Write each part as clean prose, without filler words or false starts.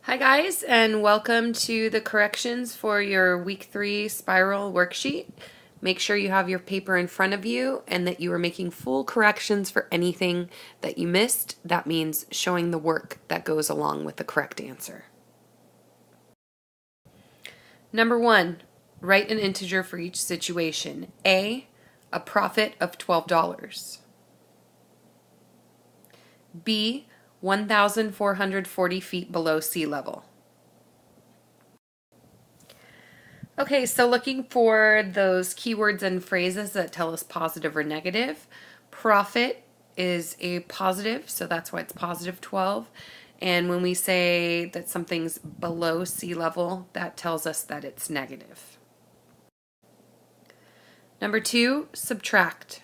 Hi guys, and welcome to the corrections for your week 3 spiral worksheet. Make sure you have your paper in front of you and that you are making full corrections for anything that you missed. That means showing the work that goes along with the correct answer. Number 1, write an integer for each situation. A profit of $12. B, 1,440 feet below sea level. Okay, so looking for those keywords and phrases that tell us positive or negative. Profit is a positive, so that's why it's positive 12. And when we say that something's below sea level, that tells us that it's negative. Number 2, subtract.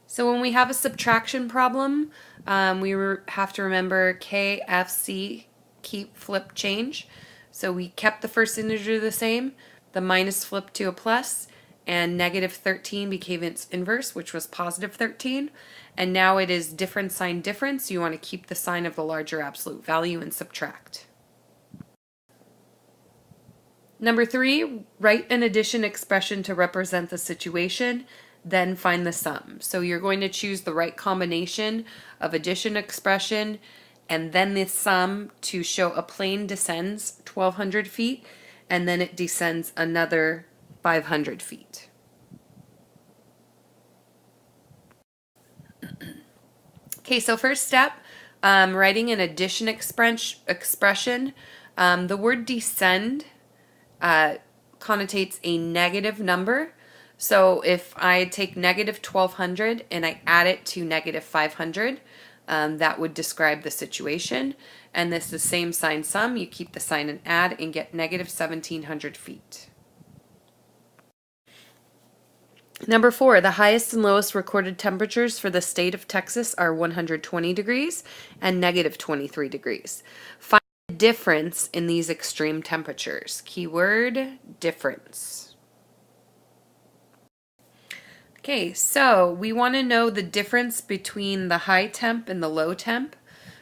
So when we have a subtraction problem, we have to remember KFC, keep, flip, change. So we kept the first integer the same, the minus flipped to a plus, and negative 13 became its inverse, which was positive 13. And now it is difference sign difference. You want to keep the sign of the larger absolute value and subtract. Number 3, write an addition expression to represent the situation, then find the sum. So you're going to choose the right combination of addition expression and then the sum to show a plane descends 1,200 feet and then it descends another 500 feet. Okay, so first step, writing an addition expression. The word descend connotates a negative number. So if I take negative 1,200 and I add it to negative 500, that would describe the situation. And this is the same sign sum. You keep the sign and add and get negative 1,700 feet. Number 4, the highest and lowest recorded temperatures for the state of Texas are 120 degrees and negative 23 degrees. Find the difference in these extreme temperatures. Keyword, difference. Okay, so we want to know the difference between the high temp and the low temp.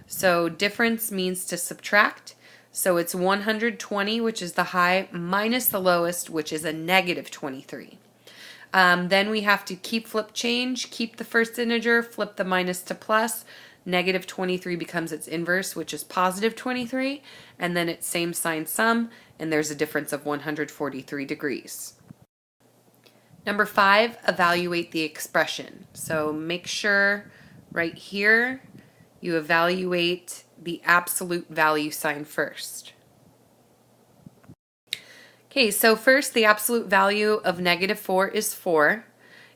So difference means to subtract. So it's 120, which is the high, minus the lowest, which is a negative 23. Then we have to keep, flip, change, keep the first integer, flip the minus to plus, negative 23 becomes its inverse, which is positive 23, and then it's same sign sum, and there's a difference of 143 degrees. Number 5, evaluate the expression. So make sure right here you evaluate the absolute value sign first. Okay, so first the absolute value of negative 4 is 4,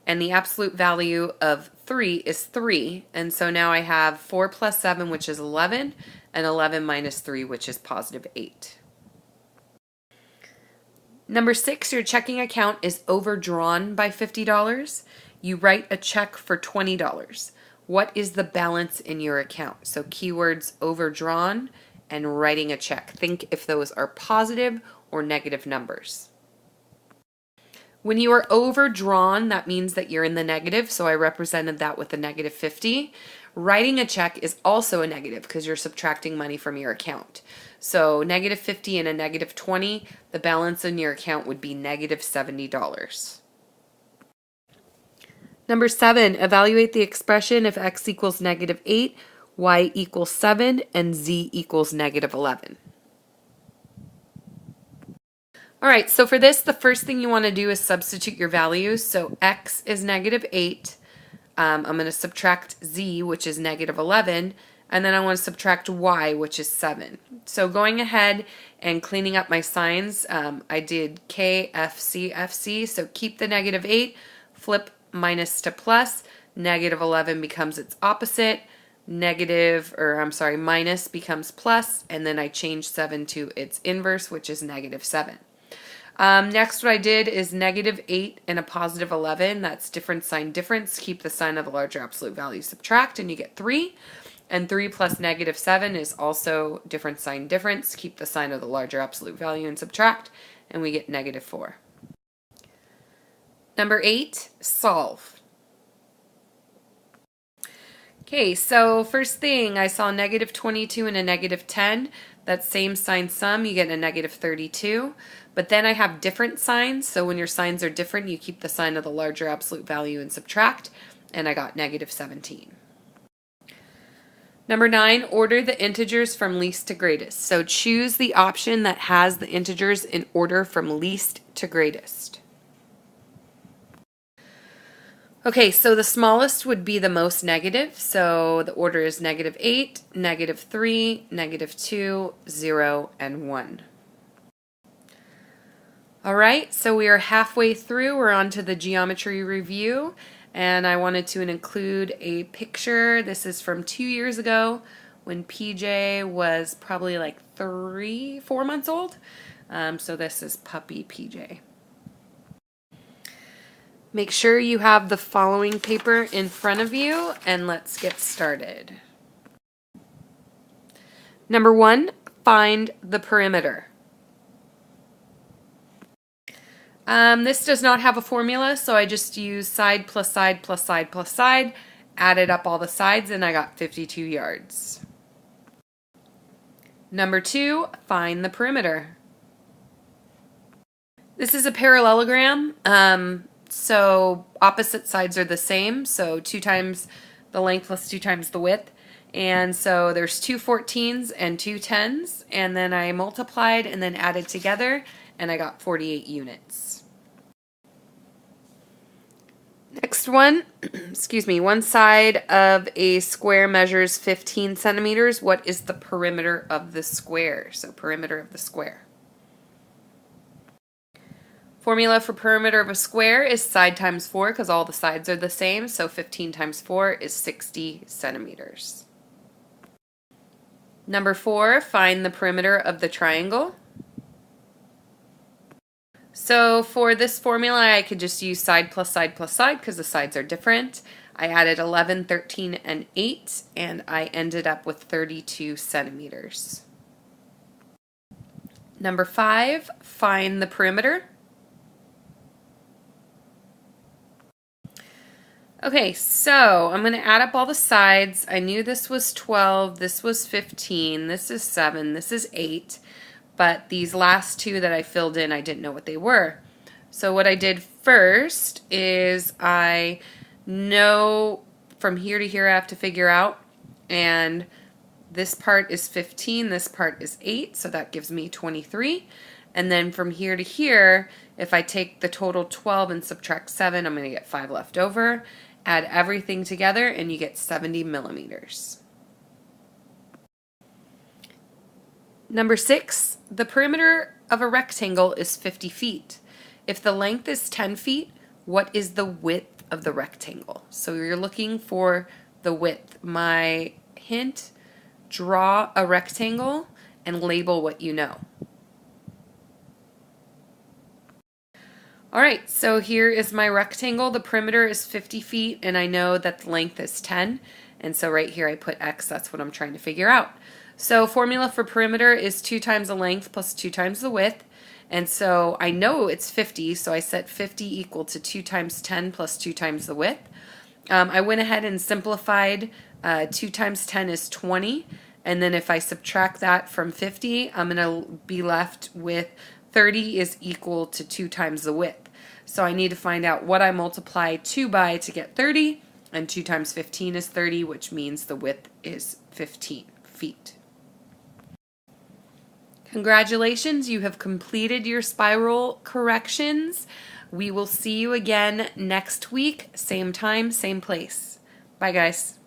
and the absolute value of 3 is 3, and so now I have 4 plus 7, which is 11, and 11 minus 3, which is positive 8. Number 6, your checking account is overdrawn by $50. You write a check for $20. What is the balance in your account? So keywords overdrawn and writing a check. Think if those are positive or negative numbers. When you are overdrawn, that means that you're in the negative, so I represented that with a negative 50. Writing a check is also a negative because you're subtracting money from your account. So negative 50 and a negative 20, the balance in your account would be negative $70. Number 7, evaluate the expression if x equals negative 8, y equals 7, and z equals negative 11. All right, so for this, the first thing you want to do is substitute your values. So x is negative 8. I'm going to subtract z, which is negative 11, and then I want to subtract y, which is 7. So going ahead and cleaning up my signs, I did K, F, C, F, C. So keep the negative 8, flip minus to plus, negative 11 becomes its opposite, minus becomes plus, and then I change 7 to its inverse, which is negative 7. Next, what I did is negative 8 and a positive 11. That's difference sign difference. Keep the sign of the larger absolute value, subtract, and you get 3. And 3 plus negative 7 is also difference sign difference. Keep the sign of the larger absolute value and subtract, and we get negative 4. Number 8, solve. Okay, so first thing, I saw negative 22 and a negative 10. That same sign sum, you get a negative 32. But then I have different signs, so when your signs are different, you keep the sign of the larger absolute value and subtract, and I got negative 17. Number 9, order the integers from least to greatest. So choose the option that has the integers in order from least to greatest. Okay, so the smallest would be the most negative. So the order is negative 8, negative 3, negative 2, 0, and 1. All right, so we are halfway through. We're on to the geometry review, and I wanted to include a picture. This is from 2 years ago when PJ was probably like 4 months old. So this is puppy PJ. Make sure you have the following paper in front of you, and let's get started. Number 1, find the perimeter. This does not have a formula, so I just used side plus side plus side plus side, added up all the sides, and I got 52 yards. Number 2, find the perimeter. This is a parallelogram. So opposite sides are the same, so 2 times the length plus 2 times the width. And so there's 2 14s and 2 10s, and then I multiplied and then added together, and I got 48 units. Next one, excuse me, one side of a square measures 15 centimeters. What is the perimeter of the square? So perimeter of the square. Formula for perimeter of a square is side times 4 because all the sides are the same, so 15 times 4 is 60 centimeters. Number 4, find the perimeter of the triangle. So for this formula, I could just use side plus side plus side because the sides are different. I added 11, 13, and 8, and I ended up with 32 centimeters. Number 5, find the perimeter. Okay, so I'm going to add up all the sides. I knew this was 12, this was 15, this is 7, this is 8, but these last 2 that I filled in, I didn't know what they were. So what I did first is I know from here to here I have to figure out, and this part is 15, this part is 8, so that gives me 23. And then from here to here, if I take the total 12 and subtract 7, I'm going to get 5 left over. Add everything together and you get 70 millimeters. Number 6, the perimeter of a rectangle is 50 feet. If the length is 10 feet, what is the width of the rectangle? So you're looking for the width. My hint, draw a rectangle and label what you know. Alright, so here is my rectangle. The perimeter is 50 feet, and I know that the length is 10. And so right here I put X, that's what I'm trying to figure out. So formula for perimeter is 2 times the length plus 2 times the width. And so I know it's 50, so I set 50 equal to 2 times 10 plus 2 times the width. I went ahead and simplified. 2 times 10 is 20. And then if I subtract that from 50, I'm going to be left with 30 is equal to 2 times the width. So I need to find out what I multiply 2 by to get 30, and 2 times 15 is 30, which means the width is 15 feet. Congratulations, you have completed your spiral corrections. We will see you again next week, same time, same place. Bye, guys.